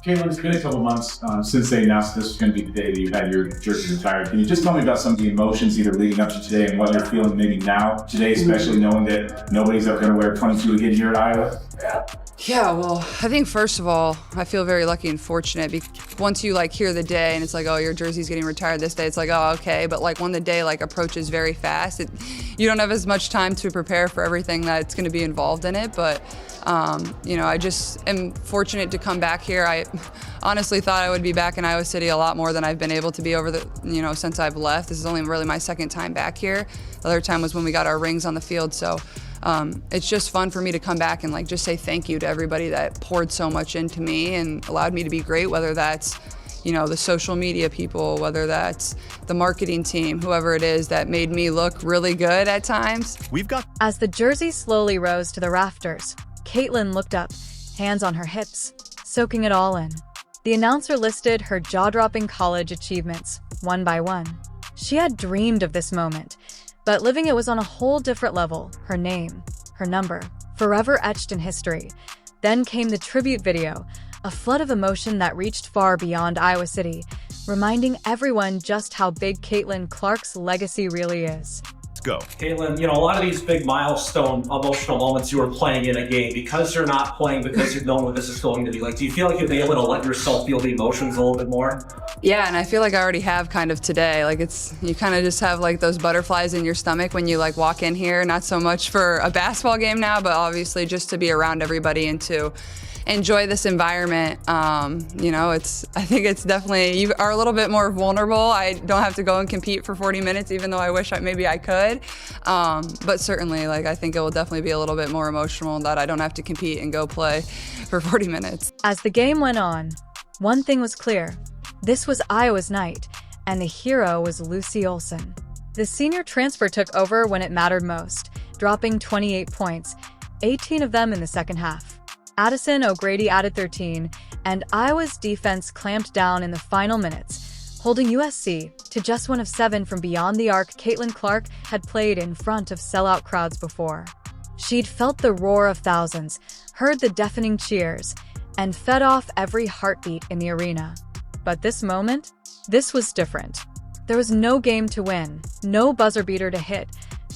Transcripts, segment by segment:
Caitlin, it's been a couple months since they announced this was going to be the day that you had your jersey retired. Can you just tell me about some of the emotions either leading up to today and what you're feeling maybe now, today, especially knowing that nobody's ever going to wear 22 again here at Iowa? Yeah, well, I think first of all, I feel very lucky and fortunate because once you hear the day and it's like, oh, your jersey's getting retired this day, it's like, oh, okay. But when the day approaches very fast, you don't have as much time to prepare for everything that's going to be involved in it. But I just am fortunate to come back here. I honestly thought I would be back in Iowa City a lot more than I've been able to be over since I've left. This is only really my second time back here. The other time was when we got our rings on the field. So it's just fun for me to come back and just say thank you to everybody that poured so much into me and allowed me to be great, whether that's the social media people, whether that's the marketing team, whoever it is that made me look really good at times. As the jersey slowly rose to the rafters, Caitlin looked up, hands on her hips, soaking it all in. The announcer listed her jaw-dropping college achievements, one by one. She had dreamed of this moment, but living it was on a whole different level. Her name, her number, forever etched in history. Then came the tribute video, a flood of emotion that reached far beyond Iowa City, reminding everyone just how big Caitlin Clark's legacy really is. Go. Caitlin, a lot of these big milestone emotional moments you were playing in a game, because you're not playing, because you've known what this is going to be, do you feel like you'll be able to let yourself feel the emotions a little bit more? Yeah, and I feel like I already have kind of today. You kind of just have those butterflies in your stomach when you walk in here, not so much for a basketball game now, but obviously just to be around everybody and to enjoy this environment. I think it's definitely, you are a little bit more vulnerable. I don't have to go and compete for 40 minutes, even though I wish maybe I could. But certainly, I think it will definitely be a little bit more emotional that I don't have to compete and go play for 40 minutes. As the game went on, one thing was clear. This was Iowa's night, and the hero was Lucy Olson. The senior transfer took over when it mattered most, dropping 28 points, 18 of them in the second half. Addison O'Grady added 13, and Iowa's defense clamped down in the final minutes, holding USC to just one of 7 from beyond the arc. Caitlin Clark had played in front of sellout crowds before. She'd felt the roar of thousands, heard the deafening cheers, and fed off every heartbeat in the arena. But this moment, this was different. There was no game to win, no buzzer beater to hit,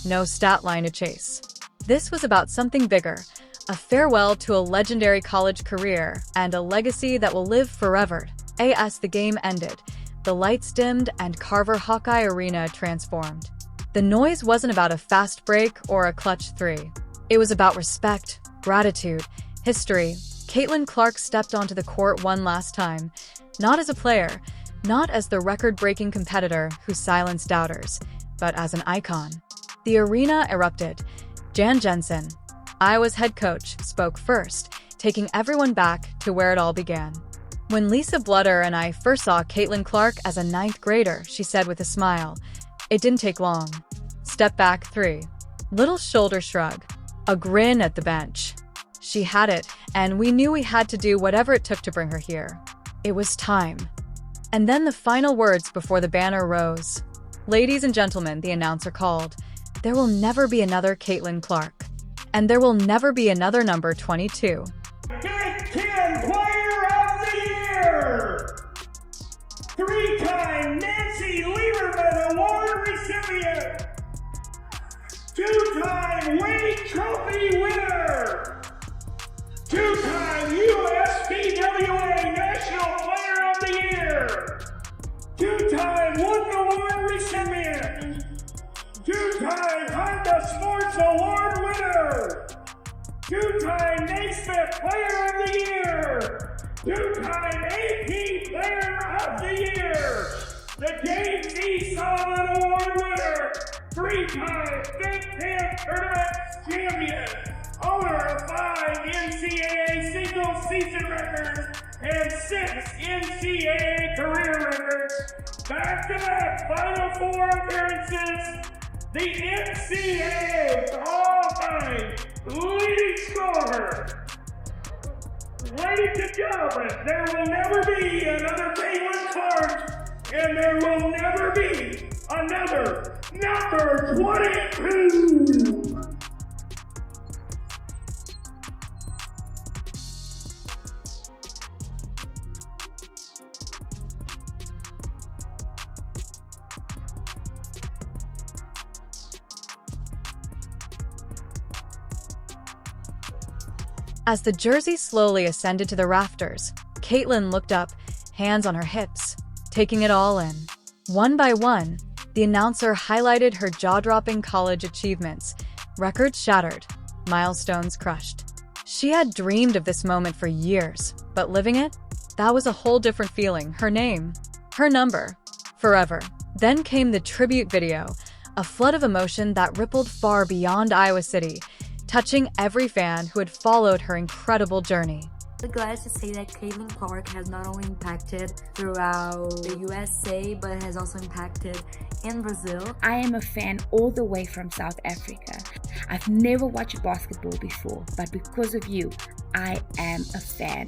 no stat line to chase. This was about something bigger. A farewell to a legendary college career and a legacy that will live forever. As the game ended, the lights dimmed and Carver Hawkeye Arena transformed. The noise wasn't about a fast break or a clutch 3. It was about respect, gratitude, history. Caitlin Clark stepped onto the court one last time, not as a player, not as the record-breaking competitor who silenced doubters, but as an icon. The arena erupted. Jan Jensen, Iowa's head coach, spoke first, taking everyone back to where it all began. When Lisa Blooder and I first saw Caitlin Clark as a 9th grader, she said with a smile, "It didn't take long. Step back 3. Little shoulder shrug. A grin at the bench. She had it, and we knew we had to do whatever it took to bring her here. It was time." And then the final words before the banner rose. "Ladies and gentlemen," the announcer called, "there will never be another Caitlin Clark. And there will never be another number 22. Big Ten Player of the Year! 3-time Nancy Lieberman Award recipient! 2-time Wade Trophy winner! 2-time USPWA National Player of the Year! 2-time Wooden Award recipient! 2-time Honda Sports Award winner! 2-time Naismith Player of the Year! 2-time AP Player of the Year! The James E. Sullivan Award winner! 3-time Big Ten Tournament champion! Owner of 5 NCAA single season records and 6 NCAA career records! Back-to-back Final Four appearances! The NCAA's all-time leading scorer. Ladies and gentlemen, there will never be another Caitlin Clark, and there will never be another number 22. As the jersey slowly ascended to the rafters, Caitlin looked up, hands on her hips, taking it all in. One by one, the announcer highlighted her jaw-dropping college achievements, records shattered, milestones crushed. She had dreamed of this moment for years, but living it? That was a whole different feeling. Her name, her number, forever. Then came the tribute video, a flood of emotion that rippled far beyond Iowa City, touching every fan who had followed her incredible journey. I'm glad to say that Caitlin Clark has not only impacted throughout the USA, but has also impacted in Brazil. I am a fan all the way from South Africa. I've never watched basketball before, but because of you, I am a fan,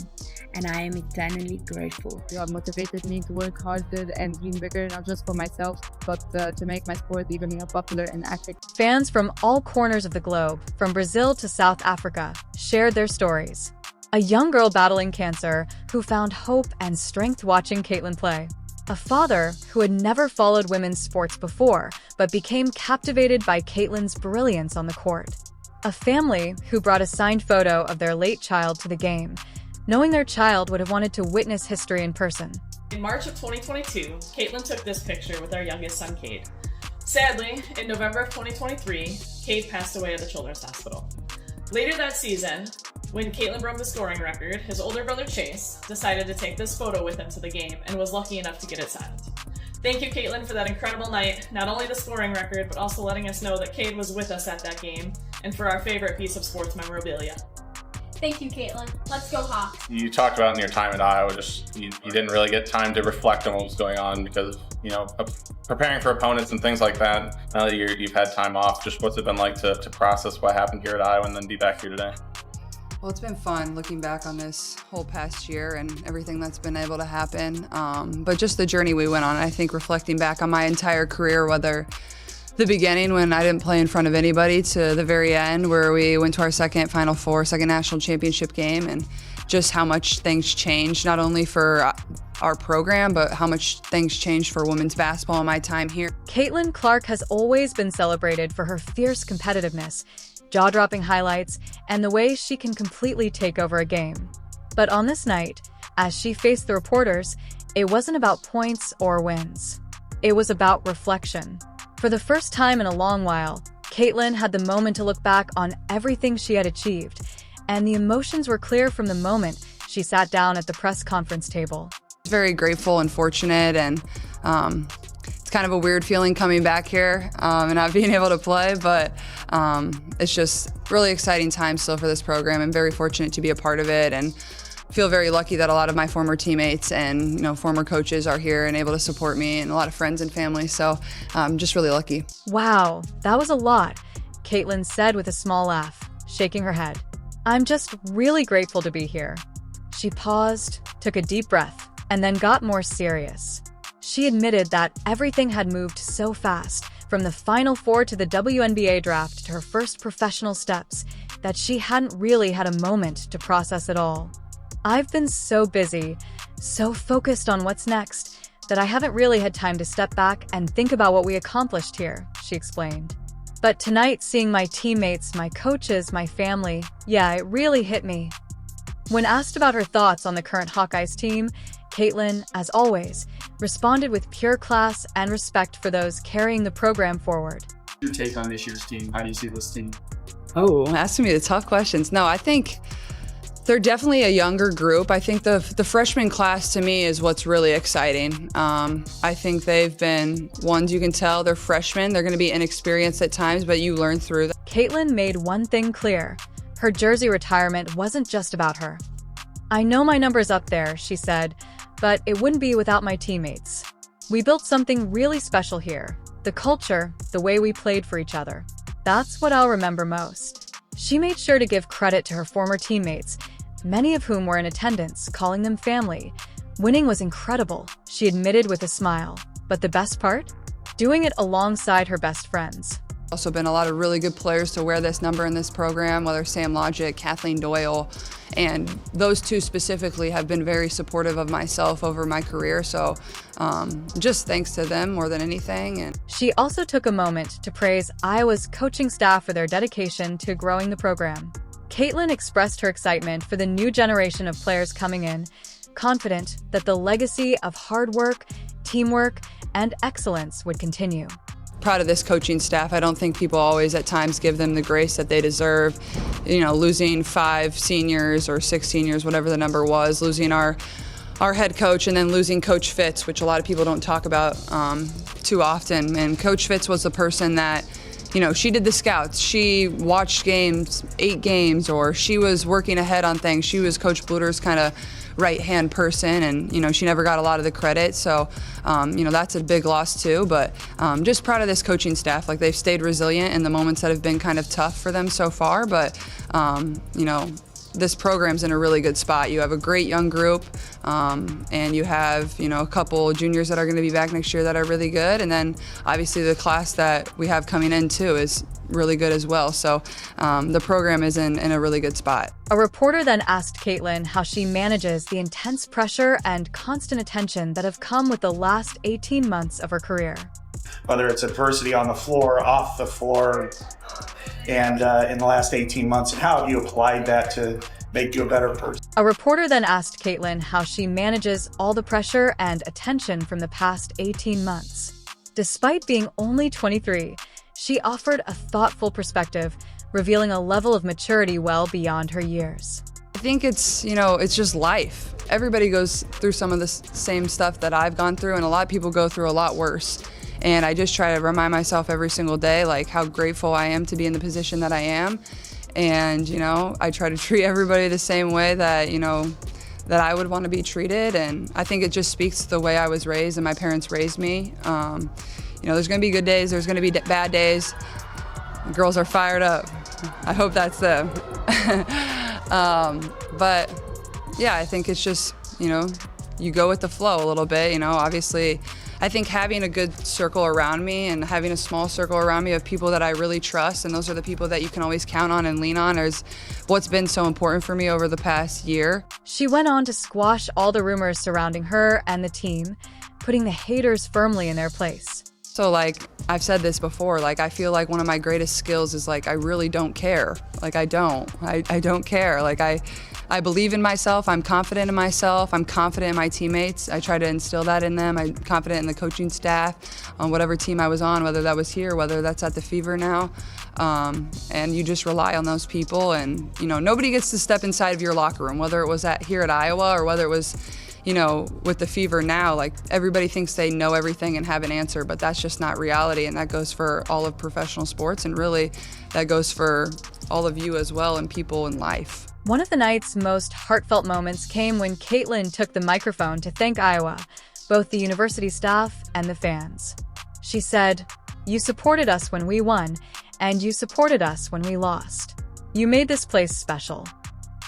and I am eternally grateful. You have motivated me to work harder and dream bigger, not just for myself, but to make my sport even more popular in Africa. Fans from all corners of the globe, from Brazil to South Africa, shared their stories. A young girl battling cancer who found hope and strength watching Caitlin play. A father who had never followed women's sports before, but became captivated by Caitlin's brilliance on the court. A family who brought a signed photo of their late child to the game, knowing their child would have wanted to witness history in person. In March of 2022, Caitlin took this picture with our youngest son, Cade. Sadly, in November of 2023, Cade passed away at the Children's Hospital. Later that season, when Caitlin broke the scoring record, his older brother Chase decided to take this photo with him to the game and was lucky enough to get it signed. Thank you, Caitlin, for that incredible night, not only the scoring record, but also letting us know that Cade was with us at that game, and for our favorite piece of sports memorabilia. Thank you, Caitlin. Let's go Hawks. You talked about in your time at Iowa, just you didn't really get time to reflect on what was going on because, preparing for opponents and things like that. Now that you've had time off, just what's it been like to process what happened here at Iowa and then be back here today? Well, it's been fun looking back on this whole past year and everything that's been able to happen. But just the journey we went on, I think reflecting back on my entire career, whether the beginning when I didn't play in front of anybody to the very end where we went to our second Final Four, second national championship game, and just how much things changed, not only for our program, but how much things changed for women's basketball in my time here. Caitlin Clark has always been celebrated for her fierce competitiveness, jaw-dropping highlights, and the way she can completely take over a game. But on this night, as she faced the reporters, it wasn't about points or wins. It was about reflection. For the first time in a long while, Caitlin had the moment to look back on everything she had achieved, and the emotions were clear from the moment she sat down at the press conference table. Very grateful and fortunate, and it's kind of a weird feeling coming back here and not being able to play, but it's just really exciting time still for this program. I'm very fortunate to be a part of it, and feel very lucky that a lot of my former teammates and former coaches are here and able to support me, and a lot of friends and family, so I'm just really lucky. Wow, that was a lot, Caitlin said with a small laugh, shaking her head. I'm just really grateful to be here. She paused, took a deep breath, and then got more serious. She admitted that everything had moved so fast, from the Final Four to the WNBA draft to her first professional steps, that she hadn't really had a moment to process it all. I've been so busy, so focused on what's next, that I haven't really had time to step back and think about what we accomplished here, she explained. But tonight, seeing my teammates, my coaches, my family, it really hit me. When asked about her thoughts on the current Hawkeyes team, Caitlin, as always, responded with pure class and respect for those carrying the program forward. Your take on this year's team? How do you see this team? Oh, asking me the tough questions. No, I think they're definitely a younger group. I think the freshman class to me is what's really exciting. I think they've been ones you can tell they're freshmen. They're going to be inexperienced at times, but you learn through them. Caitlin made one thing clear. Her jersey retirement wasn't just about her. I know my number's up there, she said, but it wouldn't be without my teammates. We built something really special here. The culture, the way we played for each other. That's what I'll remember most. She made sure to give credit to her former teammates, many of whom were in attendance, calling them family. Winning was incredible, she admitted with a smile. But the best part? Doing it alongside her best friends. Also been a lot of really good players to wear this number in this program, whether Sam Logic, Kathleen Doyle, and those two specifically have been very supportive of myself over my career, so just thanks to them more than anything. And she also took a moment to praise Iowa's coaching staff for their dedication to growing the program. Caitlin expressed her excitement for the new generation of players coming in, confident that the legacy of hard work, teamwork, and excellence would continue. Proud of this coaching staff. I don't think people always at times give them the grace that they deserve. You know, losing 5 seniors or 6 seniors, whatever the number was, losing our head coach and then losing Coach Fitz, which a lot of people don't talk about too often. And Coach Fitz was the person that, you know, she did the scouts. She watched games, 8 games, or she was working ahead on things. She was Coach Bluter's kind of right-hand person, and, you know, she never got a lot of the credit. So, you know, that's a big loss too. But just proud of this coaching staff. Like, they've stayed resilient in the moments that have been kind of tough for them so far. But, you know, this program's in a really good spot. You have a great young group, and you have, you know, a couple juniors that are going to be back next year that are really good. And then obviously the class that we have coming in too is really good as well. So the program is in a really good spot. A reporter then asked Caitlin how she manages the intense pressure and constant attention that have come with the last 18 months of her career. Whether it's adversity on the floor, off the floor, and in the last 18 months, and how have you applied that to make you a better person? A reporter then asked Caitlin how she manages all the pressure and attention from the past 18 months. Despite being only 23, she offered a thoughtful perspective, revealing a level of maturity well beyond her years. I think it's, you know, it's just life. Everybody goes through some of the same stuff that I've gone through, and a lot of people go through a lot worse. And I just try to remind myself every single day, like, how grateful I am to be in the position that I am. And, you know, I try to treat everybody the same way that, you know, that I would want to be treated. And I think it just speaks to the way I was raised and my parents raised me. You know, there's going to be good days, there's going to be bad days. The girls are fired up. I hope that's them. But yeah, I think it's just, you know, you go with the flow a little bit. You know, obviously, I think having a good circle around me and having a small circle around me of people that I really trust, and those are the people that you can always count on and lean on, is what's been so important for me over the past year. She went on to squash all the rumors surrounding her and the team, putting the haters firmly in their place. So, like, I've said this before, like, I feel like one of my greatest skills is, like, I really don't care. Like, I don't care. Like, I believe in myself, I'm confident in myself, I'm confident in my teammates. I try to instill that in them. I'm confident in the coaching staff on whatever team I was on, whether that was here, whether that's at the Fever now. And you just rely on those people, and, you know, nobody gets to step inside of your locker room, whether it was here at Iowa or whether it was, you know, with the Fever now. Like, everybody thinks they know everything and have an answer, but that's just not reality, and that goes for all of professional sports, and really that goes for all of you as well and people in life. One of the night's most heartfelt moments came when Caitlin took the microphone to thank Iowa, both the university staff and the fans. She said, "You supported us when we won, and you supported us when we lost. You made this place special."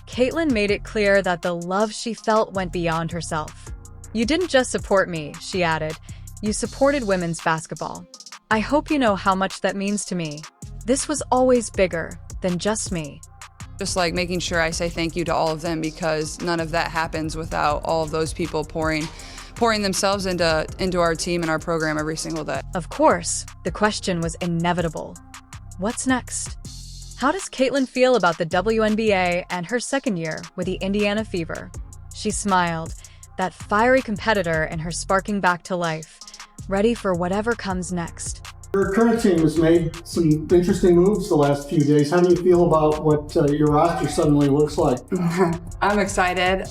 Caitlin made it clear that the love she felt went beyond herself. "You didn't just support me," she added. "You supported women's basketball. I hope you know how much that means to me. This was always bigger than just me." Just like making sure I say thank you to all of them, because none of that happens without all of those people pouring themselves into our team and our program every single day. Of course, the question was inevitable. What's next? How does Caitlin feel about the WNBA and her second year with the Indiana Fever? She smiled, that fiery competitor in her sparking back to life, ready for whatever comes next. Your current team has made some interesting moves the last few days. How do you feel about what your roster suddenly looks like? I'm excited.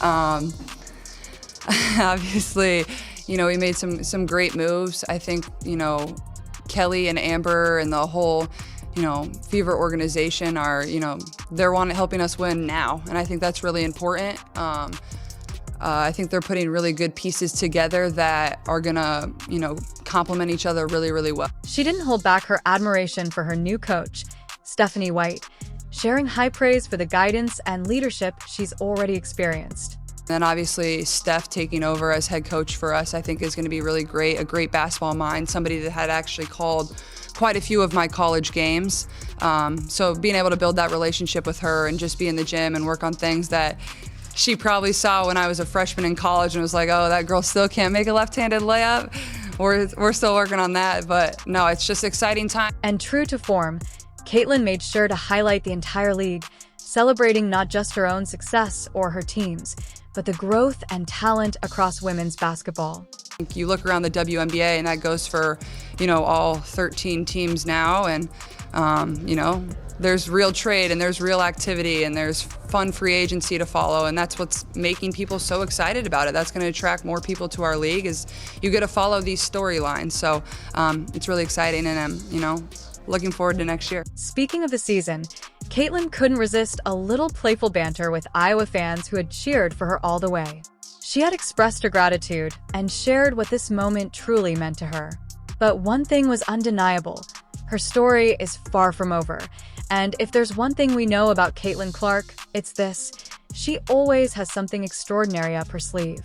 Obviously, you know, we made some great moves. I think, you know, Kelly and Amber and the whole, you know, Fever organization are, you know, they're helping us win now, and I think that's really important. I think they're putting really good pieces together that are gonna, you know, complement each other really, really well. She didn't hold back her admiration for her new coach, Stephanie White, sharing high praise for the guidance and leadership she's already experienced. And obviously, Steph taking over as head coach for us, I think is gonna be really great, a great basketball mind, somebody that had actually called quite a few of my college games. So being able to build that relationship with her and just be in the gym and work on things that she probably saw when I was a freshman in college and was like, oh, that girl still can't make a left-handed layup. We're still working on that, but no, it's just exciting time. And true to form, Caitlin made sure to highlight the entire league, celebrating not just her own success or her team's, but the growth and talent across women's basketball. You look around the WNBA, and that goes for, all 13 teams now, and, there's real trade, and there's real activity, and there's fun free agency to follow, and that's what's making people so excited about it. That's going to attract more people to our league, is you get to follow these storylines. So it's really exciting, and I'm, looking forward to next year. Speaking of the season, Caitlin couldn't resist a little playful banter with Iowa fans who had cheered for her all the way. She had expressed her gratitude and shared what this moment truly meant to her. But one thing was undeniable. Her story is far from over. And if there's one thing we know about Caitlin Clark, it's this: she always has something extraordinary up her sleeve.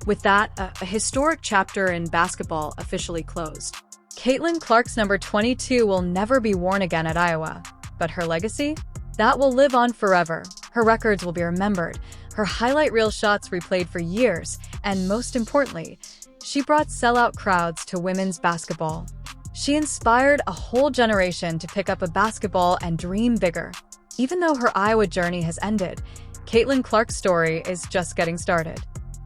With that, a historic chapter in basketball officially closed. Caitlin Clark's number 22 will never be worn again at Iowa. But her legacy? That will live on forever. Her records will be remembered, her highlight reel shots replayed for years, and most importantly, she brought sellout crowds to women's basketball. She inspired a whole generation to pick up a basketball and dream bigger. Even though her Iowa journey has ended, Caitlin Clark's story is just getting started.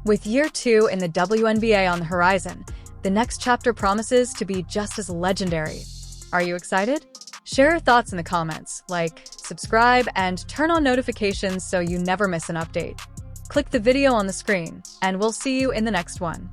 With year 2 in the WNBA on the horizon, the next chapter promises to be just as legendary. Are you excited? Share your thoughts in the comments, subscribe, and turn on notifications so you never miss an update. Click the video on the screen, and we'll see you in the next one.